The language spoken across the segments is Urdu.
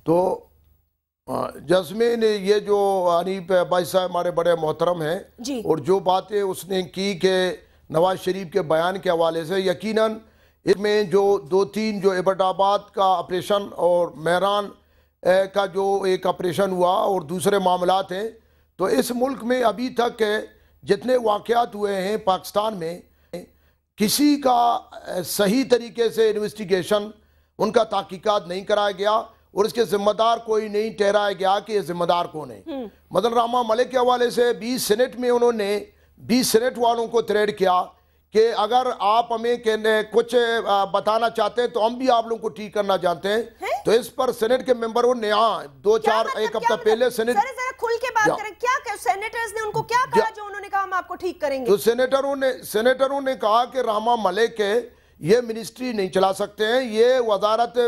تو جاسمین یہ جو حنیف بھائی صاحب ہمارے بڑے محترم ہیں اور جو باتیں اس نے کی کہ نواز شریف کے بیان کے حوالے سے یقیناً اس میں جو دو تین جو ایبٹ آباد کا آپریشن اور مہران کا جو ایک آپریشن ہوا اور دوسرے معاملات ہیں، تو اس ملک میں ابھی تک جتنے واقعات ہوئے ہیں پاکستان میں کسی کا صحیح طریقے سے انویسٹیگیشن ان کا تحقیقات نہیں کرایا گیا اور اس کے ذمہ دار کوئی نہیں ٹھہرایا گیا کہ یہ ذمہ دار کون ہے۔ مدن راما ملک کے حوالے سے 20 سینٹ میں انہوں نے 20 سینٹ والوں کو تھریٹ کیا کہ اگر آپ ہمیں کچھ بتانا چاہتے ہیں تو ہم بھی آپ لوگوں کو ٹھیک کرنا جانتے ہیں۔ تو اس پر سینٹ کے ممبروں نے ایک ہفتہ پہلے سینٹ کھل کے بات کریں، کیا سینیٹرز نے ان کو کیا کہا جو انہوں نے کہا ہم آپ کو ٹھیک کریں گے؟ تو سینیٹروں نے کہا کہ راما ملک یہ منسٹری نہیں چلا سکتے ہیں، یہ وزارت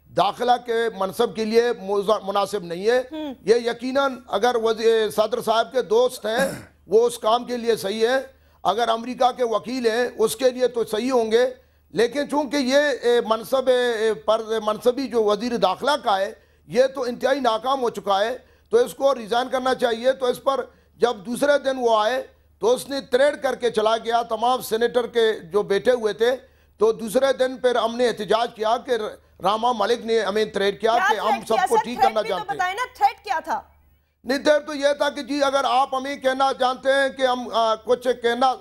داخلہ کے منصب کے لیے مناسب نہیں ہے، یہ یقیناً اگر صدر صاحب کے دوست ہیں وہ اس کام کے لیے صحیح ہے، اگر امریکہ کے وکیل ہیں اس کے لیے تو صحیح ہوں گے، لیکن چونکہ یہ منصبی جو وزیر داخلہ کا ہے یہ تو انتہائی ناکام ہو چکا ہے، تو اس کو ریزائن کرنا چاہیے۔ تو اس پر جب دوسرے دن وہ آئے تو اس نے تریڈ کر کے چلا گیا تمام سینیٹر کے جو بیٹھے ہوئے تھے، تو دوسرے دن پھر ہم نے احتجاج کیا کہ راما ملک نے ہمیں تریڈ کیا کہ ہم سب کو ٹھیک کرنا چاہتے ہیں۔ بتائیں نا تھریٹ کیا تھا؟ نہیں، تھریٹ تو یہ تھا کہ جی اگر آپ ہمیں کہنا جانتے ہیں کہ ہم کچھ کہنا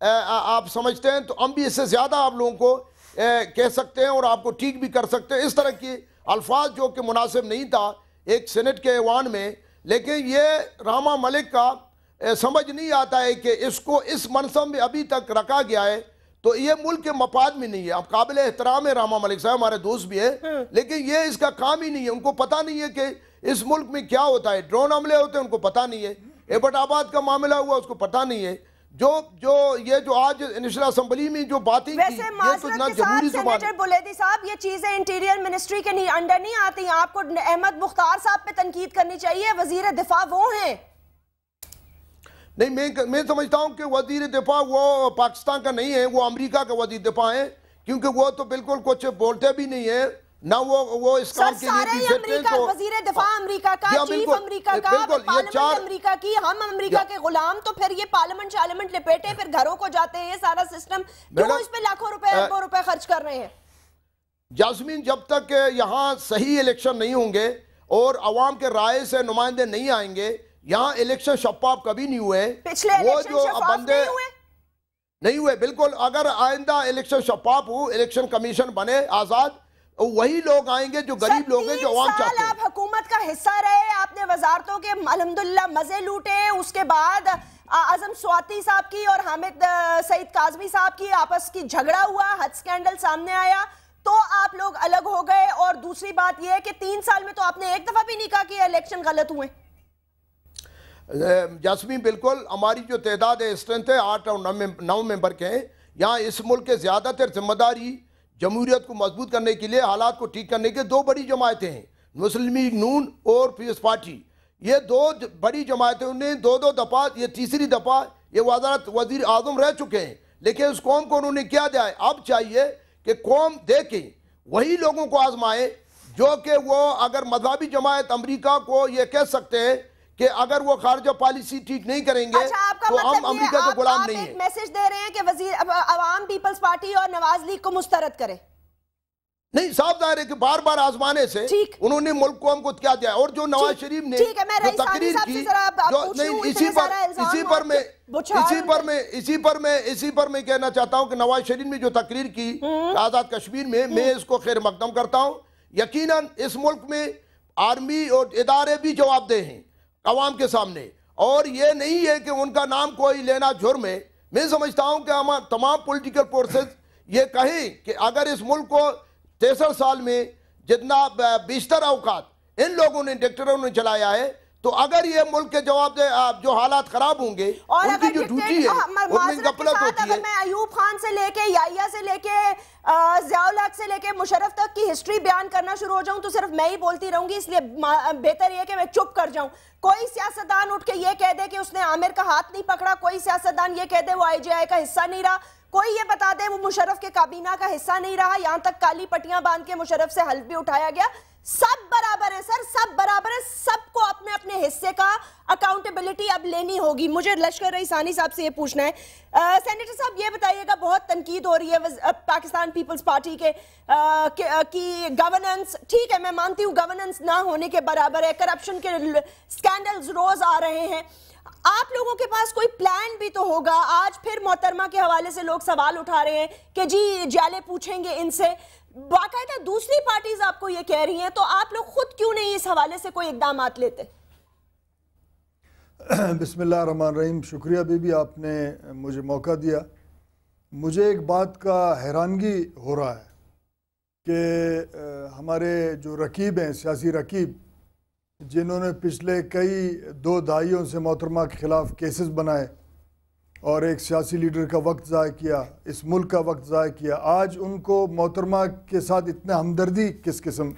آپ سمجھتے ہیں تو ہم بھی اس سے زیادہ آپ لوگوں کو کہہ سکتے ہیں اور آپ کو ٹھیک بھی کر سکتے ہیں۔ اس طرح کی الفاظ جو کہ مناسب نہیں تھا ایک سینٹ کے ایوان میں، لیکن یہ راما ملک کا سمجھ نہیں آتا ہے کہ اس کو اس منصب میں ابھی تک رکھا گیا ہے، تو یہ ملک کے مفاد میں نہیں ہے۔ اب قابل احترام ہے راما ملک صاحب، ہمارے دوست بھی ہیں، لیکن یہ اس کا کام ہی نہیں ہے، ان کو پتہ نہیں ہے کہ اس ملک میں کیا ہوتا ہے، ڈرون حملے ہوتے ہیں ان کو پتہ نہیں ہے، ایبٹ آباد کا معاملہ ہوا اس کو پتہ نہیں ہے، جو آج نیشنل اسمبلی میں جو باتیں کی ویسے معذرت کے ساتھ سینیٹر بلیدی صاحب یہ چیزیں انٹیریئر منسٹری کے انڈر نہیں آتی، آپ کو احمد مختار صاحب پہ تنقید کرنی چاہیے، وزیر دفاع وہ ہیں۔ نہیں، میں سمجھتا ہوں کہ وزیر دفاع وہ پاکستان کا نہیں ہے، وہ امریکہ کا وزیر دفاع ہے، کیونکہ وہ تو بالکل کچھ بولتے بھی نہیں ہیں، نہ وہ اس کام کے لیے بھی فٹ ہیں۔ تو وزیر دفاع امریکہ کا، چیف امریکہ کا، پارلیمنٹ امریکہ کی، ہم امریکہ کے غلام، تو پھر یہ پارلیمنٹ لپیٹے پھر گھروں کو جاتے ہیں، یہ سارا سسٹم کیوں اس پہ لاکھوں روپے اربوں روپے خرچ کر رہے ہیں؟ جاسمین، جب تک یہاں صحیح الیکشن نہیں ہوں گے اور عوام کے رائے سے نمائندے نہیں آئیں گے، یہاں الیکشن شفاف کبھی نہیں ہوئے، پچھلے الیکشن شفاف نہیں ہوئے، بالکل۔ اگر آئندہ الیکشن شفاف ہو، الیکشن کمیشن بنے آزاد، وہی لوگ آئیں گے جو غریب لوگ ہیں، جو عوام چاہتے ہیں۔ آپ حکومت کا حصہ رہے، آپ نے وزارتوں کے الحمدللہ مزے لوٹے، اس کے بعد اعظم سواتی صاحب کی اور حامد سعید کاظمی صاحب کی آپس کی جھگڑا ہوا، حد سکینڈل سامنے آیا تو آپ لوگ الگ ہو گئے، اور دوسری بات یہ ہے کہ 3 سال میں تو آپ نے ایک دفعہ بھی نہیں کہا کہ الیکشن غلط ہوئے۔ جاسمین، بالکل، ہماری جو تعداد ہے اسٹرینتھ ہے 8 اور 9 ممبر کے ہیں، یہاں اس ملک کے زیادہ تر ذمہ داری جمہوریت کو مضبوط کرنے کے لیے، حالات کو ٹھیک کرنے کے 2 بڑی جماعتیں ہیں، مسلم لیگ نون اور پیپلز پارٹی، یہ 2 بڑی جماعتیں، انہیں 2 دفعہ، یہ تیسری دفعہ یہ وزیر اعظم رہ چکے ہیں، لیکن اس قوم کو انہوں نے کیا دیا ہے؟ اب چاہیے کہ قوم دیکھیں، وہی لوگوں کو آزمائے جو کہ وہ اگر مذہبی جماعت امریکہ کو یہ کہہ سکتے ہیں کہ اگر وہ خارجہ پالیسی ٹھیک نہیں کریں گے تو ہم امریکہ کے غلام نہیں ہیں۔ آپ ایک میسج دے رہے ہیں کہ عوام پیپلز پارٹی اور نواز لیگ کو مسترد کرے؟ نہیں، صاحب ظاہر ہے کہ بار بار آزمانے سے انہوں نے ملک کو ہم کو کیا دیا، اور جو نواز شریف نے جو تقریر کی، اسی پر میں کہنا چاہتا ہوں کہ نواز شریف نے جو تقریر کی آزاد کشمیر میں اس کو خیر مقدم کرتا ہوں۔ یقیناً اس ملک میں آرمی اور ادارے بھی جواب دہ ہیں عوام کے سامنے، اور یہ نہیں ہے کہ ان کا نام کوئی لینا جرم ہے۔ میں سمجھتا ہوں کہ ہم تمام پولیٹیکل فورسز یہ کہیں کہ اگر اس ملک کو 63 سال میں جتنا بیشتر اوقات ان لوگوں نے ڈکٹیٹروں نے چلایا ہے، تو اگر یہ ملک کے جواب دے جو حالات خراب ہوں گے، ان کی جو ڈیوٹی ہے ان میں غفلت ہوتی ہے۔ اگر میں ایوب خان سے لے کے یحییٰ سے لے کے ضیاء الحق سے لے کے مشرف تک کی ہسٹری بیان کرنا شروع ہو جاؤں تو صرف میں ہی بولتی رہوں گی، اس لیے بہتر یہ کہ میں چپ کر جاؤں۔ کوئی سیاستدان اٹھ کے یہ کہہ دے کہ اس نے عامر کا ہاتھ نہیں پکڑا، کوئی سیاستدان یہ کہہ دے وہ IGI کا حصہ نہیں رہا، کوئی یہ بتا دے وہ مشرف کے کابینہ کا حصہ نہیں رہا، یہاں تک کالی پٹیاں باندھ کے مشرف سے حلف بھی اٹھایا گیا۔ سب برابر ہیں سر، سب برابر ہیں، سب کو اپنے اپنے حصے کا اکاؤنٹیبلٹی اب لینی ہوگی. مجھے لشکر رئیس ثانی صاحب سے یہ پوچھنا ہے. سینیٹر صاحب یہ بتائیے گا، بہت تنقید ہو رہی ہے پاکستان پیپلز پارٹی کے کی گورننس. ٹھیک ہے، میں مانتی ہوں گورننس نہ ہونے کے برابر ہے، کرپشن کے سکینڈلز روز آ رہے ہیں. آپ لوگوں کے پاس کوئی پلان بھی تو ہوگا. آج پھر محترمہ کے حوالے سے لوگ سوال اٹھا رہے ہیں کہ جی جالے پوچھیں گے ان سے. باقاعدہ دوسری پارٹیز آپ کو یہ کہہ رہی ہیں، تو آپ لوگ خود کیوں نہیں اس حوالے سے کوئی اقدامات لیتے؟ بسم اللہ الرحمن الرحیم. شکریہ بی بی، آپ نے مجھے موقع دیا. مجھے ایک بات کا حیرانگی ہو رہا ہے کہ ہمارے جو رقیب ہیں، سیاسی رقیب، جنہوں نے پچھلے کئی 2 دہائیوں سے محترمہ کے خلاف کیسز بنائے اور ایک سیاسی لیڈر کا وقت ضائع کیا، اس ملک کا وقت ضائع کیا، آج ان کو محترمہ کے ساتھ اتنا ہمدردی کس قسم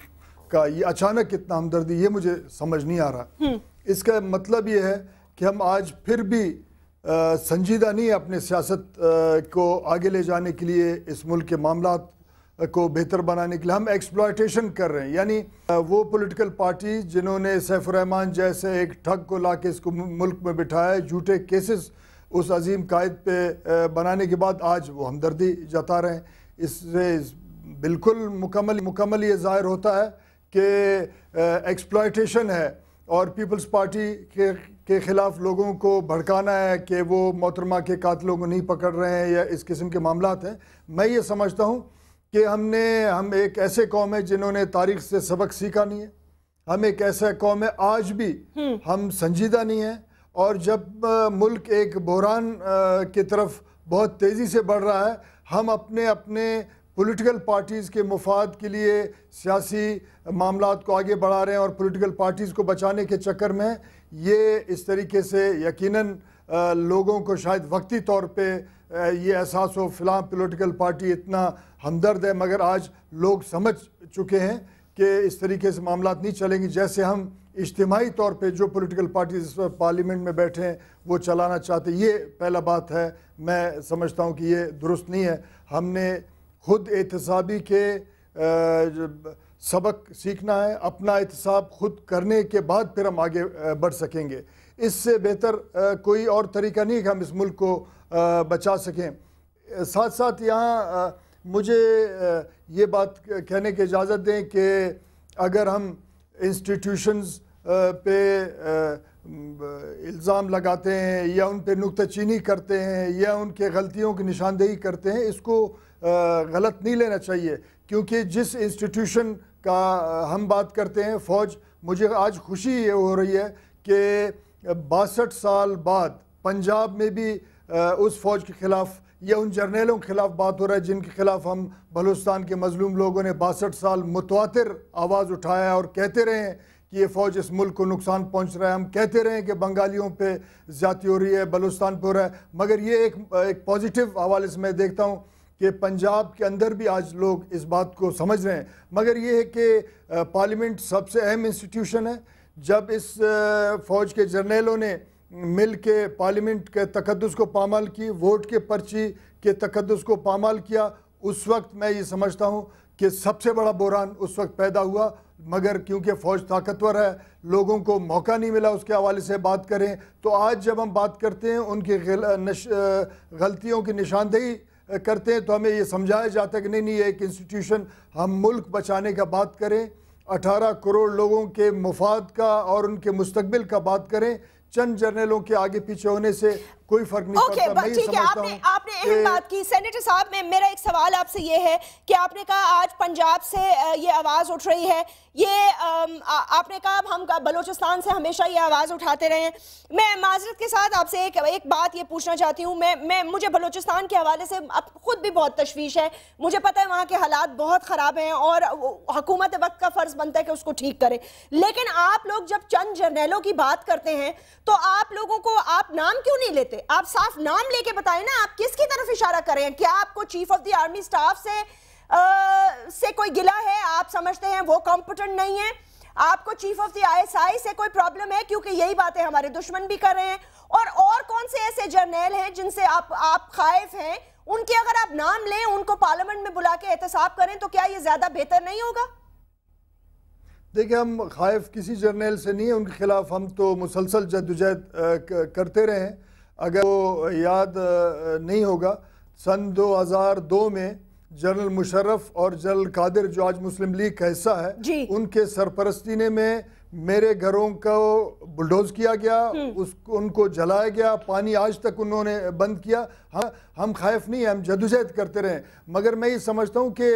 کا، یہ اچانک اتنا ہمدردی، یہ مجھے سمجھ نہیں آ رہا. اس کا مطلب یہ ہے کہ ہم آج پھر بھی سنجیدہ نہیں اپنے سیاست کو آگے لے جانے کے لیے، اس ملک کے معاملات کو بہتر بنانے کے لیے ہم ایکسپلائٹیشن کر رہے ہیں. یعنی وہ پولیٹیکل پارٹی جنہوں نے سیف الرحمان جیسے ایک ٹھگ کو لا کے اس کو ملک میں بٹھایا ہے، جھوٹے کیسز اس عظیم قائد پہ بنانے کے بعد آج وہ ہمدردی جتا رہے ہیں. اس سے بالکل مکمل یہ ظاہر ہوتا ہے کہ ایکسپلائٹیشن ہے اور پیپلز پارٹی کے خلاف لوگوں کو بھڑکانا ہے کہ وہ محترمہ کے قاتلوں کو نہیں پکڑ رہے ہیں یا اس قسم کے معاملات ہیں. میں یہ سمجھتا ہوں کہ ہم ایک ایسے قوم ہے جنہوں نے تاریخ سے سبق سیکھا نہیں ہے. ہم ایک ایسا قوم ہے، آج بھی ہم سنجیدہ نہیں ہیں، اور جب ملک ایک بحران کی طرف بہت تیزی سے بڑھ رہا ہے، ہم اپنے پولیٹیکل پارٹیز کے مفاد کے لیے سیاسی معاملات کو آگے بڑھا رہے ہیں، اور پولیٹیکل پارٹیز کو بچانے کے چکر میں یہ اس طریقے سے یقیناً لوگوں کو شاید وقتی طور پہ یہ احساس ہو فلاں پولیٹیکل پارٹی اتنا ہمدرد ہے، مگر آج لوگ سمجھ چکے ہیں کہ اس طریقے سے معاملات نہیں چلیں گے جیسے ہم اجتماعی طور پہ جو پولیٹیکل پارٹیز اس وقت پارلیمنٹ میں بیٹھے ہیں وہ چلانا چاہتے. یہ پہلا بات ہے، میں سمجھتا ہوں کہ یہ درست نہیں ہے. ہم نے خود احتسابی کے سبق سیکھنا ہے. اپنا احتساب خود کرنے کے بعد پھر ہم آگے بڑھ سکیں گے. اس سے بہتر کوئی اور طریقہ نہیں کہ ہم اس ملک کو بچا سکیں. ساتھ ساتھ یہاں مجھے یہ بات کہنے کی اجازت دیں کہ اگر ہم انسٹیٹیوشنز پہ الزام لگاتے ہیں یا ان پہ نکتہ چینی کرتے ہیں یا ان کے غلطیوں کی نشاندہی کرتے ہیں، اس کو غلط نہیں لینا چاہیے، کیونکہ جس انسٹیٹیوشن کا ہم بات کرتے ہیں فوج، مجھے آج خوشی یہ ہو رہی ہے کہ 62 سال بعد پنجاب میں بھی اس فوج کے خلاف یا ان جرنیلوں کے خلاف بات ہو رہا ہے جن کے خلاف ہم بلوچستان کے مظلوم لوگوں نے 62 سال متواتر آواز اٹھایا اور کہتے رہے ہیں کہ یہ فوج اس ملک کو نقصان پہنچ رہا ہے. ہم کہتے رہے ہیں کہ بنگالیوں پہ زیادتی ہو رہی ہے، بلوچستان پہ ہو رہا ہے، مگر یہ ایک پازیٹیو حوالے سے میں دیکھتا ہوں کہ پنجاب کے اندر بھی آج لوگ اس بات کو سمجھ رہے ہیں. مگر یہ ہے کہ پارلیمنٹ سب سے اہم انسٹیٹیوشن ہے. جب اس فوج کے جرنیلوں نے مل کے پارلیمنٹ کے تقدس کو پامال کی، ووٹ کے پرچی کے تقدس کو پامال کیا، اس وقت میں یہ سمجھتا ہوں کہ سب سے بڑا بحران اس وقت پیدا ہوا. مگر کیونکہ فوج طاقتور ہے، لوگوں کو موقع نہیں ملا اس کے حوالے سے بات کریں. تو آج جب ہم بات کرتے ہیں ان کی غلطیوں کی نشاندہی کرتے ہیں تو ہمیں یہ سمجھایا جاتا ہے کہ نہیں یہ ایک انسٹیٹیوشن، ہم ملک بچانے کا بات کریں، 18 کروڑ لوگوں کے مفاد کا اور ان کے مستقبل کا بات کریں. چند جرنیلوں کے آگے پیچھے ہونے سے کوئی فرق نہیں پڑتا. میں یہ سمجھتا ہوں آپ نے اہم بات کی. سینیٹر صاحب، میرا ایک سوال آپ سے یہ ہے کہ آپ نے کہا آج پنجاب سے یہ آواز اٹھ رہی ہے، یہ آپ نے کہا ہم بلوچستان سے ہمیشہ یہ آواز اٹھاتے رہے ہیں. میں معذرت کے ساتھ آپ سے ایک بات یہ پوچھنا چاہتی ہوں. مجھے بلوچستان کے حوالے سے خود بھی بہت تشویش ہے. مجھے پتہ ہے وہاں کے حالات بہت خراب ہیں اور حکومت وقت کا فرض بنتا ہے کہ اس کو ٹھیک کرے. لیکن آپ لوگ جب چند جرنیلوں کی بات کرتے ہیں تو آپ لوگوں کو آپ نام کیوں نہیں لیتے؟ آپ صاف نام لے کے بتائیں نا، آپ کس کی طرف اشارہ کریں ہیں؟ کیا آپ کو chief of the army staff سے کوئی گلہ ہے؟ آپ سمجھتے ہیں وہ کمپٹنٹ نہیں ہے؟ آپ کو چیف آف دی ISI سے کوئی پرابلم ہے؟ کیونکہ یہی باتیں ہمارے دشمن بھی کر رہے ہیں. اور کون سے ایسے جرنیل ہیں جن سے آپ خائف ہیں؟ ان کے اگر آپ نام لیں، ان کو پارلیمنٹ میں بلا کے احتساب کریں تو کیا یہ زیادہ بہتر نہیں ہوگا؟ دیکھیں ہم خائف کسی جرنیل سے نہیں ہیں، ان کے خلاف ہم تو مسلسل جدوجہد کرتے رہے ہیں. اگر وہ یاد نہیں ہوگا سن 2002 میں جنرل مشرف اور جنرل قادر جو آج مسلم لیگ کا حصہ ہے ان کے سرپرستی میں میرے گھروں کو بلڈوز کیا گیا، ان کو جلایا گیا، پانی آج تک انہوں نے بند کیا. ہم خائف نہیں ہیں، ہم جدوجہد کرتے رہے. مگر میں یہ سمجھتا ہوں کہ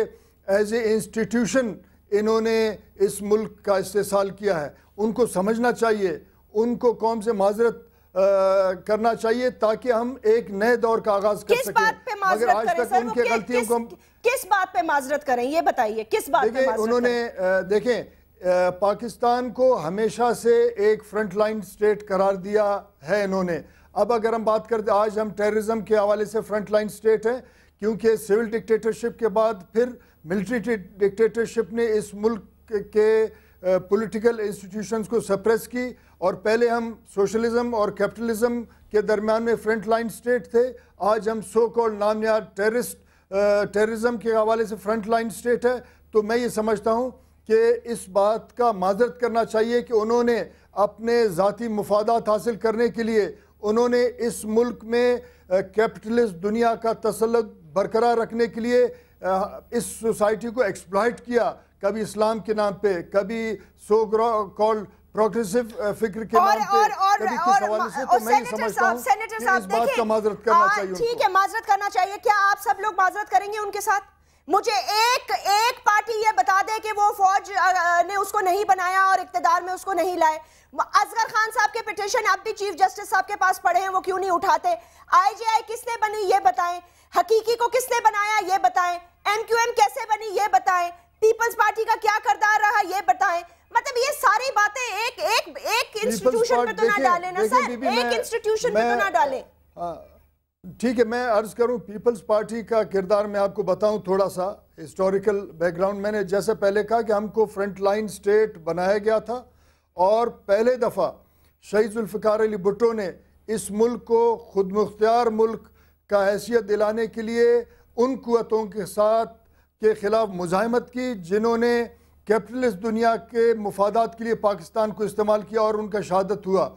ایز اے انسٹیٹیوشن انہوں نے اس ملک کا استحصال کیا ہے. ان کو سمجھنا چاہیے، ان کو قوم سے معذرت کرنا چاہیے تاکہ ہم ایک نئے دور کا آغاز کر سکیں. مگر آج تک ان کے غلطیوں کو کس بات پہ معذرت کریں یہ بتائیے، کس بات پہ معذرت کریں؟ انہوں نے دیکھیں پاکستان کو ہمیشہ سے ایک فرنٹ لائن سٹیٹ قرار دیا ہے انہوں نے. اب اگر ہم بات کرتے آج ہم ٹیررزم کے حوالے سے فرنٹ لائن سٹیٹ ہیں کیونکہ سول ڈکٹیٹرشپ کے بعد پھر ملٹری ڈکٹیٹرشپ نے اس ملک کے پولیٹیکل انسٹیٹیوشنز کو سپریس کی اور پہلے ہم سوشلزم اور کیپٹلزم کے درمیان میں فرنٹ لائن سٹیٹ تھے. آج ہم سو کالڈ نامیات ٹیررزم کے حوالے سے فرنٹ لائن سٹیٹ ہے. تو میں یہ سمجھتا ہوں کہ اس بات کا معذرت کرنا چاہیے کہ انہوں نے اپنے ذاتی مفادات حاصل کرنے کے لیے انہوں نے اس ملک میں کیپٹلسٹ دنیا کا تسلط برقرار رکھنے کے لیے اس سوسائٹی کو ایکسپلائٹ کیا، کبھی اسلام کے نام پہ، کبھی سو کالڈ پروگریسو فکر کے نام پہ، کبھی کس حوالے سے. تو میں یہ سمجھتا ہوں کہ اس بات کا معذرت کرنا چاہیے. ٹھیک ہے معذرت کرنا چاہیے. کیا آپ سب لوگ معذرت کریں گے ان کے ساتھ؟ مجھے ایک پارٹی یہ بتا دے کہ وہ فوج نے اس کو نہیں بنایا اور اقتدار میں اس کو نہیں لائے. اصغر خان صاحب کے پیٹیشن اب بھی چیف جسٹس صاحب کے پاس پڑے ہیں، وہ کیوں نہیں اٹھاتے؟ آئی جے آئی کس نے بنی یہ بتائیں، حقیقی کو کس نے بنایا یہ بتائیں، ایم کیو ایم کیسے بنی یہ بتائیں، پیپلز پارٹی کا کیا کردار رہا یہ بتائیں. مطلب یہ ساری باتیں ایک انسٹیٹیوشن پہ تو نہ ڈالیں نا سر، ایک انسٹیٹیوشن پہ تو نہ ڈالیں. ٹھیک ہے میں عرض کروں پیپلز پارٹی کا کردار میں آپ کو بتاؤں تھوڑا سا ہسٹوریکل بیک گراؤنڈ. میں نے جیسے پہلے کہا کہ ہم کو فرنٹ لائن سٹیٹ بنایا گیا تھا اور پہلے دفعہ شہید ذوالفقار علی بھٹو نے اس ملک کو خود مختار ملک کا حیثیت دلانے کے لیے ان قوتوں کے ساتھ کے خلاف مزاحمت کی جنہوں نے کیپٹلسٹ دنیا کے مفادات کے لیے پاکستان کو استعمال کیا اور ان کا شہادت ہوا.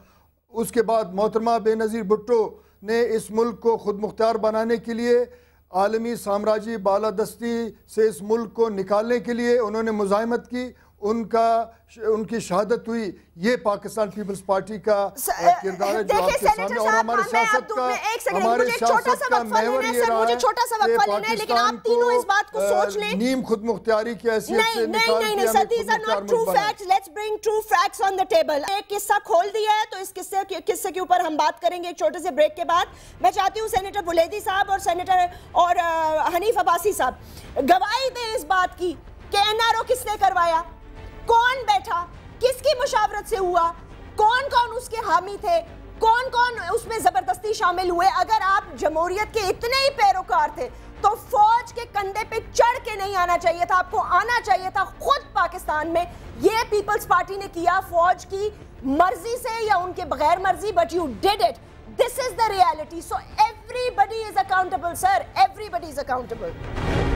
اس کے بعد محترمہ بے نظیر بھٹو نے اس ملک کو خود مختار بنانے کے لیے عالمی سامراجی بالادستی سے اس ملک کو نکالنے کے لیے انہوں نے مزاحمت کی، ان کی شہادت ہوئی. یہ پاکستان پیپلز پارٹی کا کردار ہے جو آپ کے سامنے. اور ہمارے سیاست کا محور یہ رہا ہے کہ پاکستان کو نیم خود مختاری کی حیثیت سے نکال کے ہمیں خود مختار ملک بنایا. Let's bring true facts on the table. ایک قصہ کھول دیا ہے تو اس قصے کے اوپر ہم بات کریں گے ایک چھوٹے سے بریک کے بعد. میں چاہتی ہوں سینیٹر بلیدی صاحب اور سینیٹر اور حنیف عباسی صاحب گواہی دیں اس بات کی کہ این آر او کس نے کروایا، کون بیٹھا، کس کی مشاورت سے ہوا، کون اس کے حامی تھے، کون اس میں زبردستی شامل ہوئے. اگر آپ جمہوریت کے اتنے ہی پیروکار تھے تو فوج کے کندھے پہ چڑھ کے نہیں آنا چاہیے تھا، آپ کو آنا چاہیے تھا خود پاکستان میں. یہ پیپلز پارٹی نے کیا فوج کی مرضی سے یا ان کے بغیر مرضی، but you did it. This is the reality. So everybody is accountable, sir. Everybody is accountable.